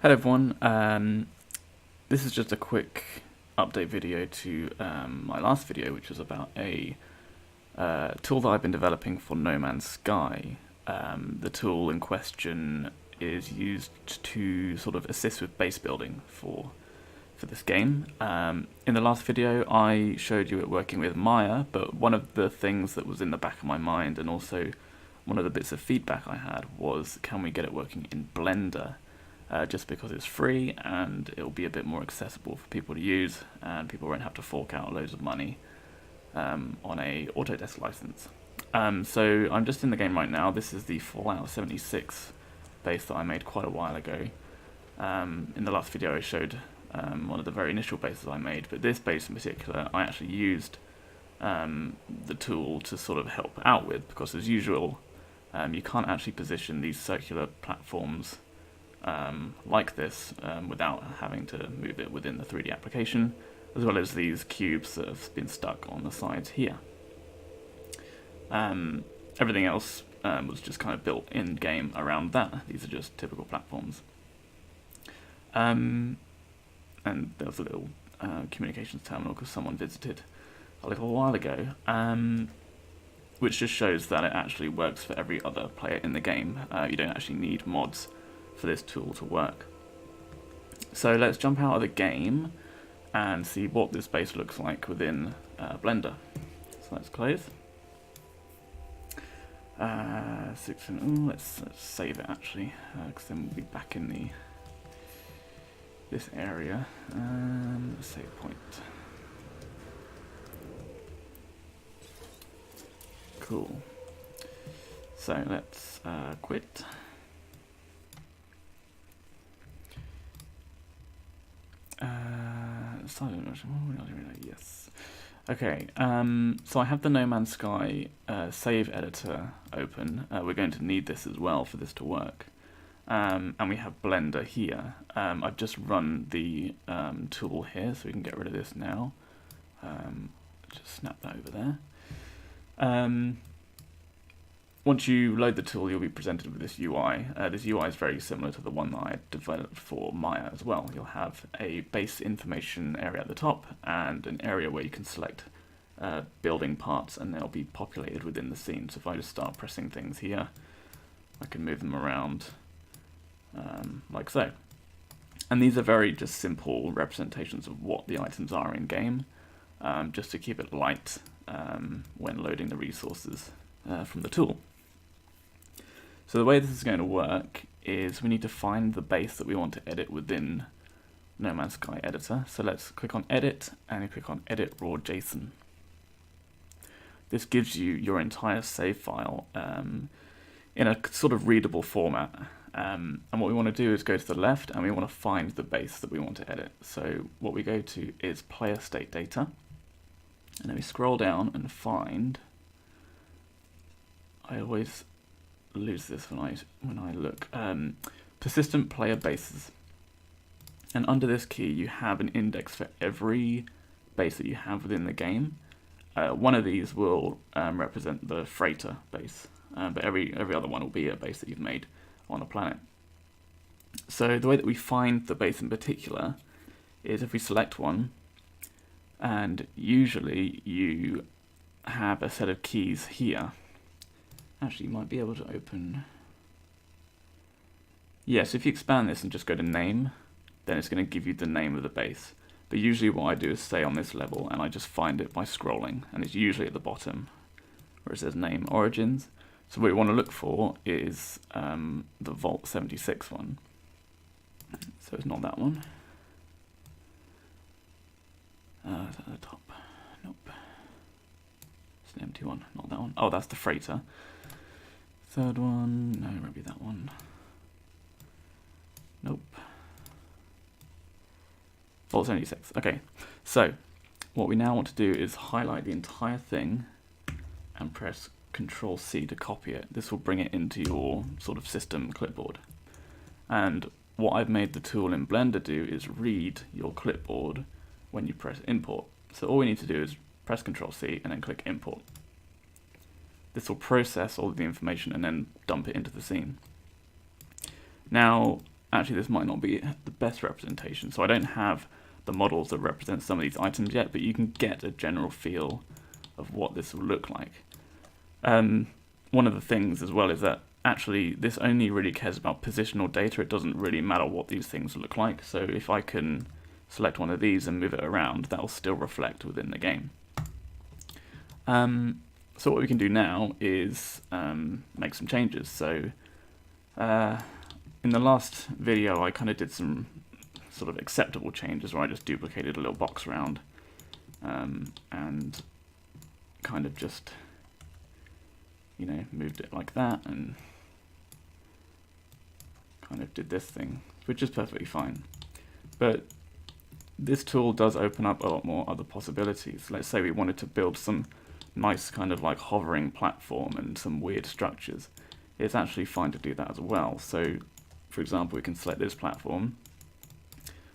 Hello everyone, this is just a quick update video to my last video, which was about a tool that I've been developing for No Man's Sky. The tool in question is used to sort of assist with base building for this game. In the last video I showed you it working with Maya, but one of the things that was in the back of my mind, and also one of the bits of feedback I had, was can we get it working in Blender? Just because it's free and it'll be a bit more accessible for people to use, and people won't have to fork out loads of money on a Autodesk license. So I'm just in the game right now. This is the Fallout 76 base that I made quite a while ago. In the last video I showed one of the very initial bases I made, but this base in particular I actually used the tool to sort of help out with, because as usual you can't actually position these circular platforms like this without having to move it within the 3D application, as well as these cubes that have been stuck on the sides here. Everything else was just kind of built in-game around that. These are just typical platforms. And there was a little communications terminal because someone visited a little while ago, which just shows that it actually works for every other player in the game. You don't actually need mods for this tool to work. So let's jump out of the game and see what this base looks like within Blender. So let's close. Let's save it actually, because then we'll be back in this area. Save point. Cool. So let's quit. Yes. Okay, so I have the No Man's Sky save editor open. We're going to need this as well for this to work. And we have Blender here. I've just run the tool here, so we can get rid of this now. Just snap that over there. Once you load the tool, you'll be presented with this UI. This UI is very similar to the one that I developed for Maya as well. You'll have a base information area at the top and an area where you can select building parts, and they'll be populated within the scene. So if I just start pressing things here, I can move them around like so. And these are very just simple representations of what the items are in game, just to keep it light when loading the resources from the tool. So the way this is going to work is we need to find the base that we want to edit within No Man's Sky editor. So let's click on edit and click on edit raw JSON. This gives you your entire save file in a sort of readable format. And what we want to do is go to the left and we want to find the base that we want to edit. So what we go to is player state data, and then we scroll down and find, I always lose this when I look, persistent player bases. And under this key you have an index for every base that you have within the game. One of these will represent the freighter base, but every other one will be a base that you've made on a planet. So the way that we find the base in particular is if we select one, and usually you have a set of keys here. Actually, you might be able to open... Yes, if you expand this and just go to name, then it's going to give you the name of the base. But usually what I do is stay on this level and I just find it by scrolling, and it's usually at the bottom where it says name origins. So what we want to look for is the Vault 76 one. So it's not that one. Is that at the top? Nope. It's an empty one, not that one. Oh, that's the freighter. Third one, no, it won't be that one. Nope. Vault 76. Okay, so what we now want to do is highlight the entire thing and press Control C to copy it. This will bring it into your sort of system clipboard. And what I've made the tool in Blender do is read your clipboard when you press import. So all we need to do is press Control C and then click import. This will process all of the information and then dump it into the scene. Now, actually this might not be the best representation. So I don't have the models that represent some of these items yet, but you can get a general feel of what this will look like. One of the things as well is that actually this only really cares about positional data. It doesn't really matter what these things look like. So if I can select one of these and move it around, that will still reflect within the game. So what we can do now is make some changes. So in the last video I kind of did some sort of acceptable changes where I just duplicated a little box around and kind of just, you know, moved it like that and kind of did this thing, which is perfectly fine. But this tool does open up a lot more other possibilities. Let's say we wanted to build some nice kind of like hovering platform and some weird structures. It's actually fine to do that as well. So for example, we can select this platform,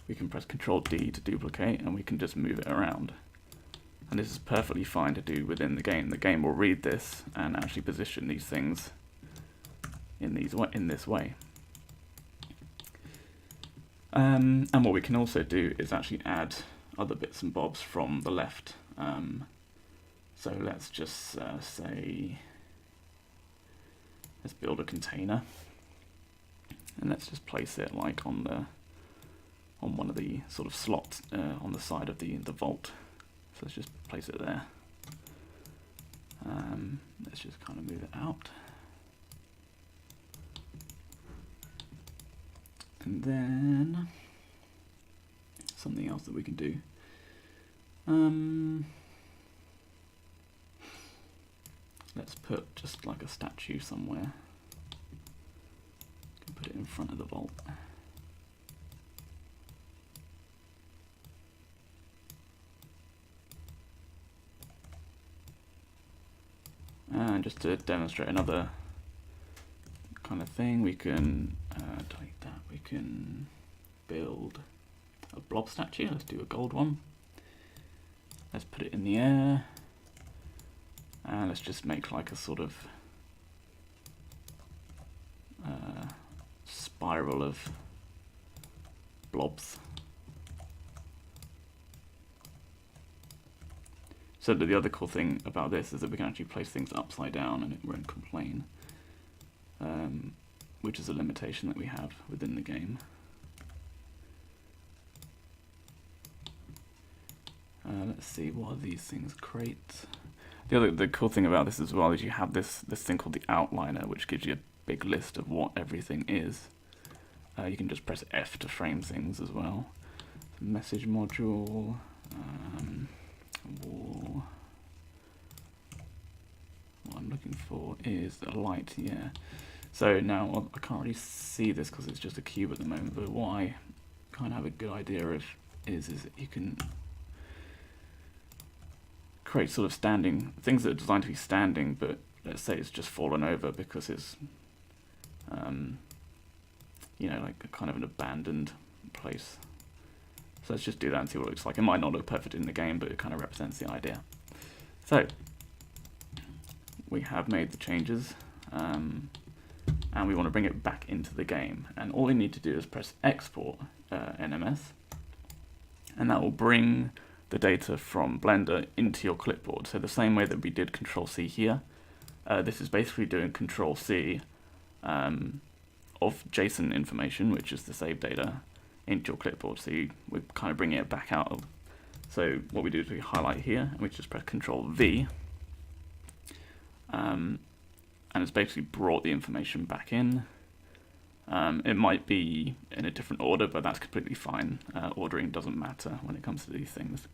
we can press Ctrl D to duplicate, and we can just move it around. And this is perfectly fine to do within the game. The game will read this and actually position these things in this way. And what we can also do is actually add other bits and bobs from the left. So let's just say, let's build a container, and let's just place it like on one of the sort of slots on the side of the vault. So let's just place it there. Let's just kind of move it out. And then something else that we can do. Let's put just like a statue somewhere. Can put it in front of the vault. And just to demonstrate another kind of thing, we can delete that. We can build a blob statue. Let's do a gold one. Let's put it in the air. And let's just make like a sort of spiral of blobs. So the other cool thing about this is that we can actually place things upside down and it won't complain, which is a limitation that we have within the game. Let's see, what are these things? Crates. The cool thing about this as well is you have this thing called the outliner, which gives you a big list of what everything is. You can just press F to frame things as well. Message module, wall. What I'm looking for is a light, yeah. So now I can't really see this because it's just a cube at the moment, but what I kind of have a good idea of is you can create sort of standing things that are designed to be standing, but let's say it's just fallen over because it's you know, like a kind of an abandoned place. So let's just do that and see what it looks like. It might not look perfect in the game, but it kind of represents the idea. So we have made the changes, and we want to bring it back into the game. And all we need to do is press Export NMS, and that will bring the data from Blender into your clipboard. So the same way that we did Control-C here, this is basically doing Control-C of JSON information, which is the saved data, into your clipboard. So we're kind of bringing it back out. So what we do is we highlight here, and we just press Control-V, and it's basically brought the information back in. It might be in a different order, but that's completely fine. Ordering doesn't matter when it comes to these things.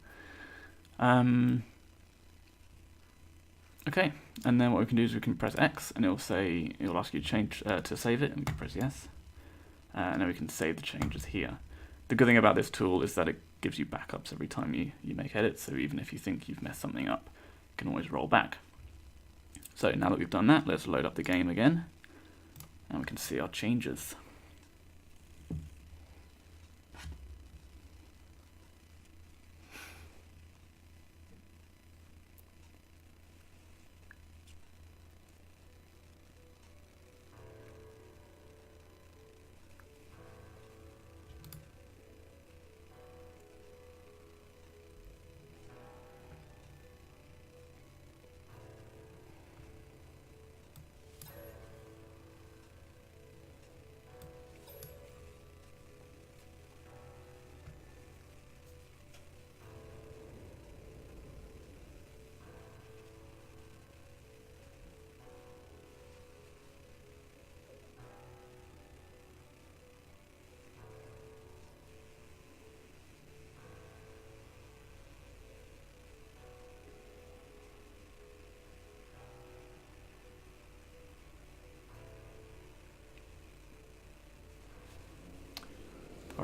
Okay, and then what we can do is we can press X, and it'll ask you to change to save it, and we can press yes, and then we can save the changes here. The good thing about this tool is that it gives you backups every time you make edits, so even if you think you've messed something up, you can always roll back. So now that we've done that, let's load up the game again, and we can see our changes.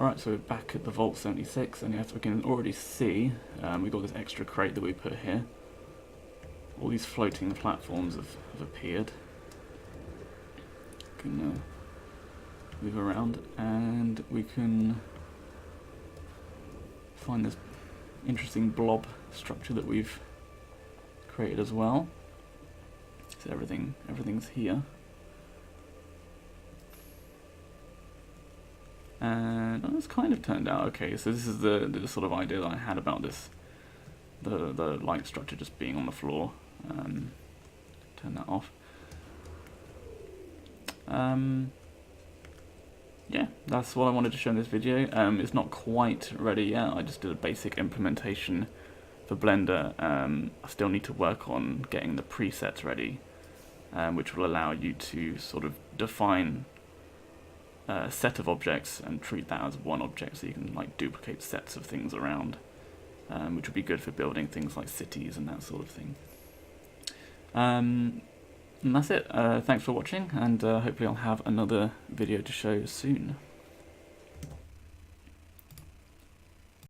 Alright, so we're back at the Vault 76, and yes, we can already see we've got this extra crate that we put here. All these floating platforms have appeared. We can move around, and we can find this interesting blob structure that we've created as well. So everything's here. And it's kind of turned out okay. So this is the sort of idea that I had about this, the light structure just being on the floor. Turn that off. Yeah, that's what I wanted to show in this video. It's not quite ready yet. I just did a basic implementation for Blender. I still need to work on getting the presets ready, which will allow you to sort of define a set of objects and treat that as one object, so you can like duplicate sets of things around, which would be good for building things like cities and that sort of thing. And that's it. Thanks for watching, and hopefully I'll have another video to show soon.